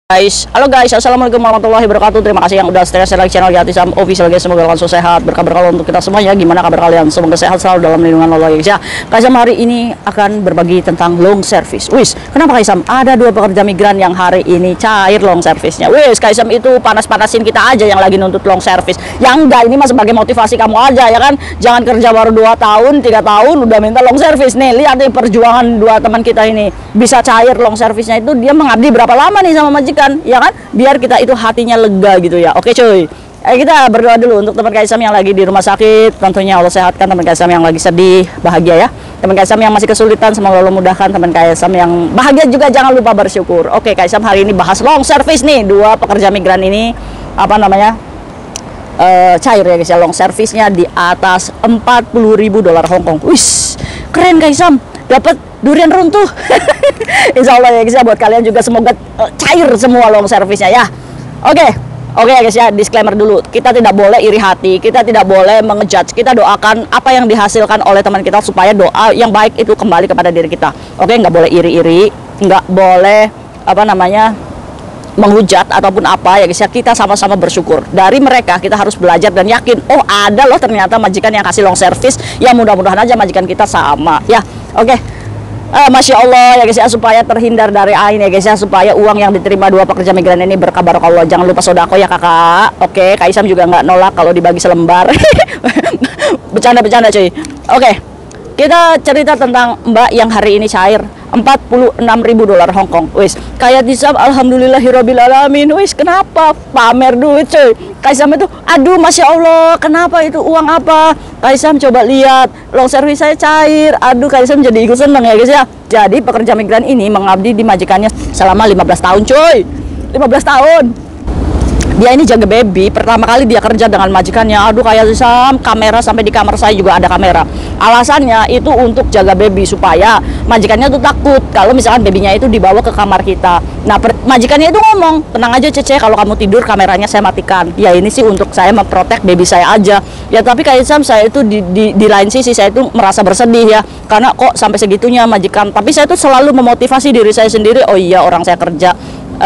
Guys, halo guys, assalamualaikum warahmatullahi wabarakatuh. Terima kasih yang udah stay like channel Yati Sam Official guys. Semoga kalian sehat, berkah untuk kita semuanya. Gimana kabar kalian? Semoga sehat selalu dalam lindungan Allah guys ya. Kaisam hari ini akan berbagi tentang long service. Wis, kenapa Kaisam? Ada dua pekerja migran yang hari ini cair long service-nya. Wis, Kaisam itu panas-panasin kita aja yang lagi nuntut long service. Yang enggak, ini mah sebagai motivasi kamu aja ya kan. Jangan kerja baru 2 tahun, 3 tahun udah minta long service nih. Lihat nih perjuangan dua teman kita ini bisa cair long service-nya itu dia mengabdi berapa lama nih sama majikan. Ya kan, biar kita itu hatinya lega gitu ya. Oke cuy, kita berdoa dulu untuk teman Kaisam yang lagi di rumah sakit. Tentunya Allah sehatkan teman Kaisam yang lagi sedih, bahagia ya. Teman Kaisam yang masih kesulitan, semoga Allah mudahkan. Teman Kaisam yang bahagia juga jangan lupa bersyukur. Oke, Kaisam hari ini bahas long service nih. Dua pekerja migran ini apa namanya cair ya guys ya. Long service-nya di atas $40.000 Hongkong. Wis, keren Kaisam, dapat durian runtuh. Insya Allah ya guys ya, buat kalian juga semoga cair semua long service-nya ya. Oke guys ya, disclaimer dulu, kita tidak boleh iri hati, kita tidak boleh mengejudge. Kita doakan apa yang dihasilkan oleh teman kita supaya doa yang baik itu kembali kepada diri kita. Oke, nggak boleh iri-iri, nggak boleh apa namanya menghujat ataupun apa ya guys ya. Kita sama-sama bersyukur. Dari mereka kita harus belajar dan yakin, oh ada loh ternyata majikan yang kasih long service. Ya mudah-mudahan aja majikan kita sama ya. Oke. Masya Allah ya guys ya, supaya terhindar dari ain ya guys ya, supaya uang yang diterima dua pekerja migran ini berkah barokah. Jangan lupa sodako ya kakak. Oke, Kaisam juga nggak nolak kalau dibagi selembar. Bercanda cuy. Oke, kita cerita tentang mbak yang hari ini cair $46.000 Hongkong. Wis, kayak Tisam alhamdulillahirabbil alamin. Wis, kenapa pamer duit cuy? Kaisam itu aduh Masya Allah, kenapa itu uang apa? Kaisam coba lihat long service saya cair. Aduh, Kaisam jadi ikut seneng ya guys ya. Jadi pekerja migran ini mengabdi di majikannya selama 15 tahun cuy. 15 tahun. Dia ini jaga baby, pertama kali dia kerja dengan majikannya. Aduh, kayak Sam, kamera sampai di kamar saya juga ada kamera. Alasannya itu untuk jaga baby, supaya majikannya tuh takut kalau misalkan babynya itu dibawa ke kamar kita. Nah, majikannya itu ngomong, tenang aja Cece, kalau kamu tidur kameranya saya matikan. Ya ini sih untuk saya memprotek baby saya aja. Ya tapi kayak Sam, saya itu di lain sisi saya itu merasa bersedih ya, karena kok sampai segitunya majikan. Tapi saya tuh selalu memotivasi diri saya sendiri. Oh iya, orang saya kerja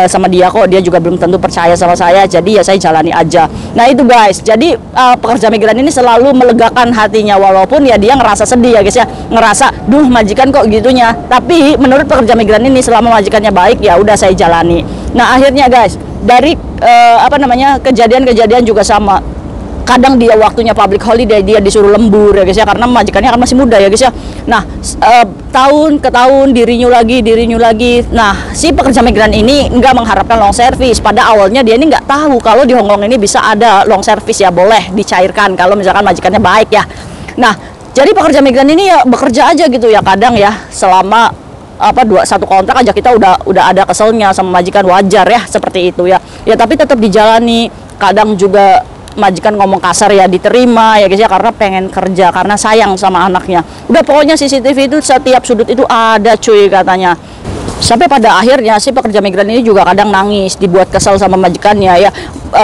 sama dia kok, dia juga belum tentu percaya sama saya, jadi ya saya jalani aja. Nah itu guys, jadi pekerja migran ini selalu melegakan hatinya, walaupun ya dia ngerasa sedih ya guys ya, ngerasa duh majikan kok gitunya. Tapi menurut pekerja migran ini selama majikannya baik ya udah saya jalani. Nah akhirnya guys, dari apa namanya kejadian-kejadian juga sama. Kadang dia waktunya public holiday dia disuruh lembur ya guys ya, karena majikannya kan masih muda ya guys ya. Nah tahun ke tahun dirinya lagi. Nah si pekerja migran ini nggak mengharapkan long service. Pada awalnya dia ini nggak tahu kalau di Hongkong ini bisa ada long service ya, boleh dicairkan kalau misalkan majikannya baik ya. Nah jadi pekerja migran ini ya bekerja aja gitu ya, kadang ya selama satu kontrak aja kita udah ada keselnya sama majikan, wajar ya seperti itu ya. Ya tapi tetap dijalani. Kadang juga majikan ngomong kasar ya diterima ya guys ya, karena pengen kerja, karena sayang sama anaknya. Udah pokoknya CCTV itu setiap sudut itu ada cuy katanya. Sampai pada akhirnya si pekerja migran ini juga kadang nangis, dibuat kesal sama majikannya ya,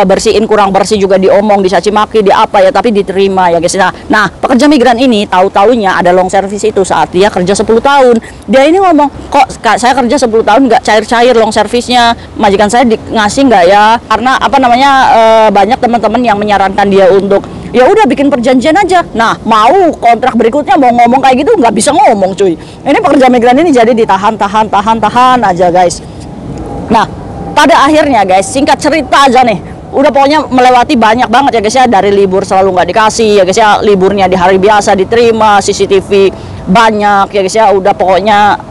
bersihin kurang bersih juga diomong, dicaci maki, di apa ya, tapi diterima ya guys. Nah pekerja migran ini tahu-taunya ada long service itu saat dia kerja 10 tahun. Dia ini ngomong, kok saya kerja 10 tahun nggak cair-cair long service-nya, majikan saya ngasih nggak ya? Karena apa namanya banyak teman-teman yang menyarankan dia untuk ya udah bikin perjanjian aja. Nah mau kontrak berikutnya mau ngomong kayak gitu nggak bisa ngomong cuy. Ini pekerja migran ini jadi ditahan aja guys. Nah pada akhirnya guys, singkat cerita aja nih, udah pokoknya melewati banyak banget ya guys ya. Dari libur selalu nggak dikasih ya guys ya, liburnya di hari biasa diterima, CCTV banyak ya guys ya. Udah pokoknya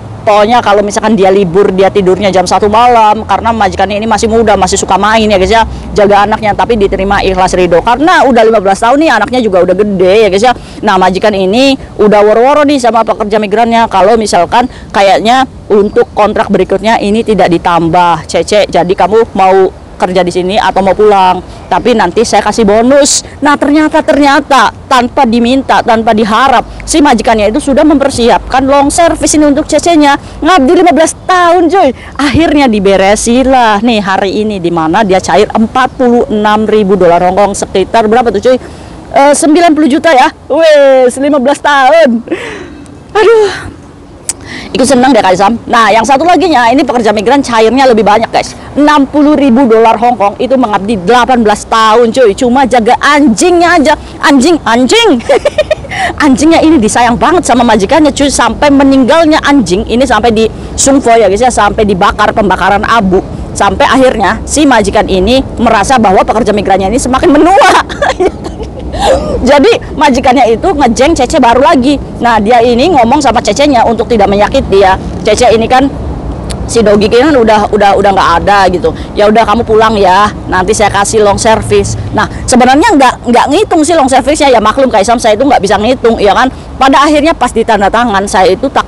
kalau misalkan dia libur, dia tidurnya jam 1 malam, karena majikannya ini masih muda, masih suka main ya guys ya, jaga anaknya, tapi diterima ikhlas ridho karena udah 15 tahun nih, anaknya juga udah gede ya guys ya. Nah majikan ini udah woro-woro nih sama pekerja migrannya, kalau misalkan kayaknya untuk kontrak berikutnya ini tidak ditambah Cece, jadi kamu mau kerja di sini atau mau pulang, tapi nanti saya kasih bonus. Nah ternyata tanpa diminta, tanpa diharap, si majikannya itu sudah mempersiapkan long service ini untuk Cece-nya. Ngabdi 15 tahun cuy, akhirnya diberesin lah nih hari ini, dimana dia cair $46.000 Hongkong, sekitar berapa tuh cuy? 90 juta ya. Wes 15 tahun. Aduh, Ikut seneng deh Kak Isam. Nah, yang satu lagi nya ini pekerja migran cairnya lebih banyak guys. 60.000 dolar Hong Kong itu mengabdi 18 tahun cuy. Cuma jaga anjingnya aja. Anjing. Anjingnya ini disayang banget sama majikannya cuy, sampai meninggalnya anjing ini sampai di sungfo ya guys ya, sampai dibakar pembakaran abu. Sampai akhirnya si majikan ini merasa bahwa pekerja migrannya ini semakin menua. Jadi majikannya itu ngejeng Cece baru lagi. Nah, dia ini ngomong sama Cecenya untuk tidak menyakiti dia. Cece ini kan si Dogi kan udah nggak ada gitu. Ya udah kamu pulang ya. Nanti saya kasih long service. Nah, sebenarnya nggak ngitung sih long service-nya, ya maklum Kak Isam saya itu nggak bisa ngitung ya kan. Pada akhirnya pas ditanda tangan saya itu tak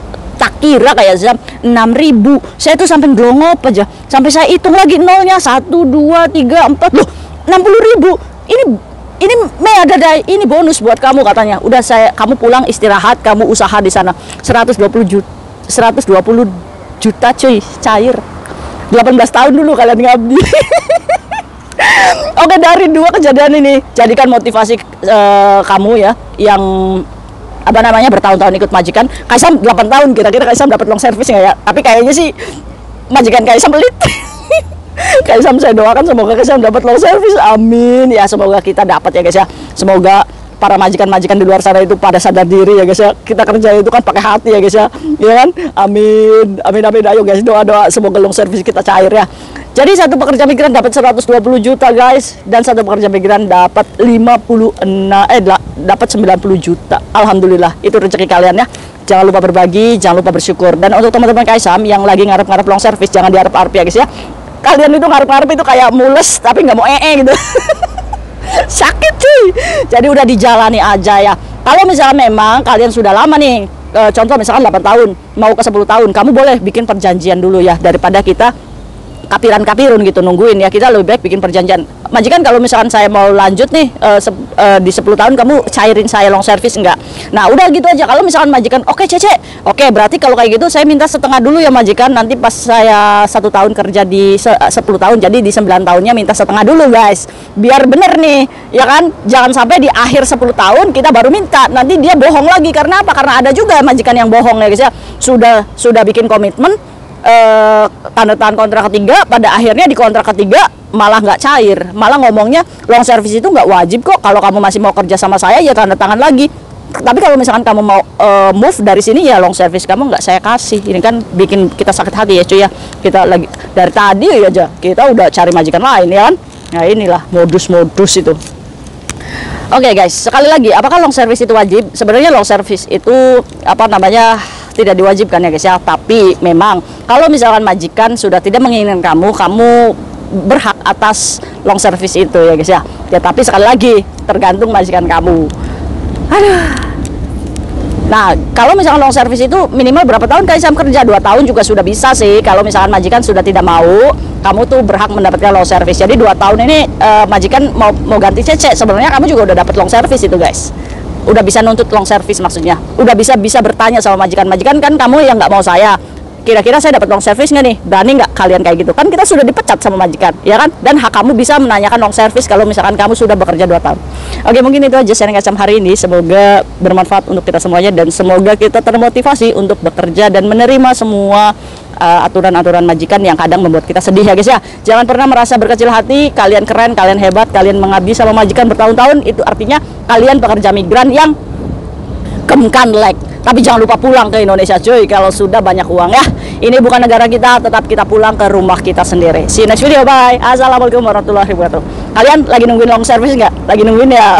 kira kayak Zam 6.000. Saya tuh sampai gelongop aja. Sampai saya hitung lagi nolnya 1 2 3 4 loh 60.000. Ini ini bonus buat kamu katanya. Udah kamu pulang istirahat, kamu usaha di sana. 120 juta cuy, cair. 18 tahun dulu kalian ngabdi. Oke, dari 2 kejadian ini jadikan motivasi kamu ya yang apa namanya bertahun-tahun ikut majikan. Kaisam 8 tahun kira-kira Kaisam dapat long service nggak ya? Tapi kayaknya sih majikan Kaisam pelit. Kaisam saya doakan semoga Kaisam dapat long service, amin ya, semoga kita dapat ya guys ya. Semoga para majikan-majikan di luar sana itu pada sadar diri ya guys ya, kita kerja itu kan pakai hati ya guys ya, ya kan, amin amin amin. Ayo guys, doa semoga long service kita cair ya. Jadi satu pekerja migran dapat 120 juta guys, dan satu pekerja migran dapat 90 juta. Alhamdulillah, itu rezeki kalian ya. Jangan lupa berbagi, jangan lupa bersyukur. Dan untuk teman-teman Kaisam yang lagi ngarep-ngarep long service, jangan diharap-harap ya guys ya. Kalian itu ngarep-ngarep itu kayak mules tapi nggak mau gitu. Sakit cuy. Jadi udah dijalani aja ya. Kalau misalnya memang kalian sudah lama nih, contoh misalkan 8 tahun mau ke 10 tahun, kamu boleh bikin perjanjian dulu ya, daripada kita kapiran-kapirun gitu nungguin ya. Kita lebih baik bikin perjanjian. Majikan, kalau misalkan saya mau lanjut nih di 10 tahun kamu cairin saya long service enggak? Nah, udah gitu aja. Kalau misalkan majikan oke Cece, oke, berarti kalau kayak gitu saya minta setengah dulu ya majikan. Nanti pas saya 1 tahun kerja di 10 tahun, jadi di 9 tahunnya minta setengah dulu guys, biar bener nih ya kan. Jangan sampai di akhir 10 tahun kita baru minta, nanti dia bohong lagi. Karena apa? Karena ada juga majikan yang bohong ya guys ya. Sudah bikin komitmen, tanda tangan kontrak ketiga, pada akhirnya di kontrak ketiga malah nggak cair, malah ngomongnya long service itu nggak wajib kok, kalau kamu masih mau kerja sama saya ya tanda tangan lagi. Tapi kalau misalkan kamu mau move dari sini ya long service kamu nggak saya kasih. Ini kan bikin kita sakit hati ya cuy ya. Kita lagi dari tadi aja kita udah cari majikan lain ya kan. Nah, inilah modus-modus itu. Oke guys, sekali lagi, apakah long service itu wajib? Sebenarnya long service itu apa namanya, tidak diwajibkan ya guys ya. Tapi memang kalau misalkan majikan sudah tidak menginginkan kamu berhak atas long service itu ya guys ya. Ya tapi sekali lagi tergantung majikan kamu. Aduh. Nah, kalau misalkan long service itu minimal berapa tahun Kaisam kerja? 2 tahun juga sudah bisa sih. Kalau misalkan majikan sudah tidak mau, kamu tuh berhak mendapatkan long service. Jadi 2 tahun ini majikan mau ganti Cece, sebenarnya kamu juga udah dapat long service itu guys. Udah bisa nuntut long service maksudnya. Udah bisa bertanya sama majikan kan kamu yang nggak mau saya. Kira-kira saya dapat long service nggak nih? Berani nggak kalian kayak gitu? Kan kita sudah dipecat sama majikan, ya kan? Dan hak kamu bisa menanyakan long service kalau misalkan kamu sudah bekerja 2 tahun. Oke, mungkin itu aja sharing Kaisam hari ini. Semoga bermanfaat untuk kita semuanya dan semoga kita termotivasi untuk bekerja dan menerima semua aturan-aturan majikan yang kadang membuat kita sedih ya guys ya. Jangan pernah merasa berkecil hati. Kalian keren, kalian hebat, kalian mengabdi sama majikan bertahun-tahun. Itu artinya kalian pekerja migran yang kemkan like. Tapi jangan lupa pulang ke Indonesia cuy kalau sudah banyak uang ya. Ini bukan negara kita, tetap kita pulang ke rumah kita sendiri. See you next video, bye. Assalamualaikum warahmatullahi wabarakatuh. Kalian lagi nungguin long service nggak? Lagi nungguin ya.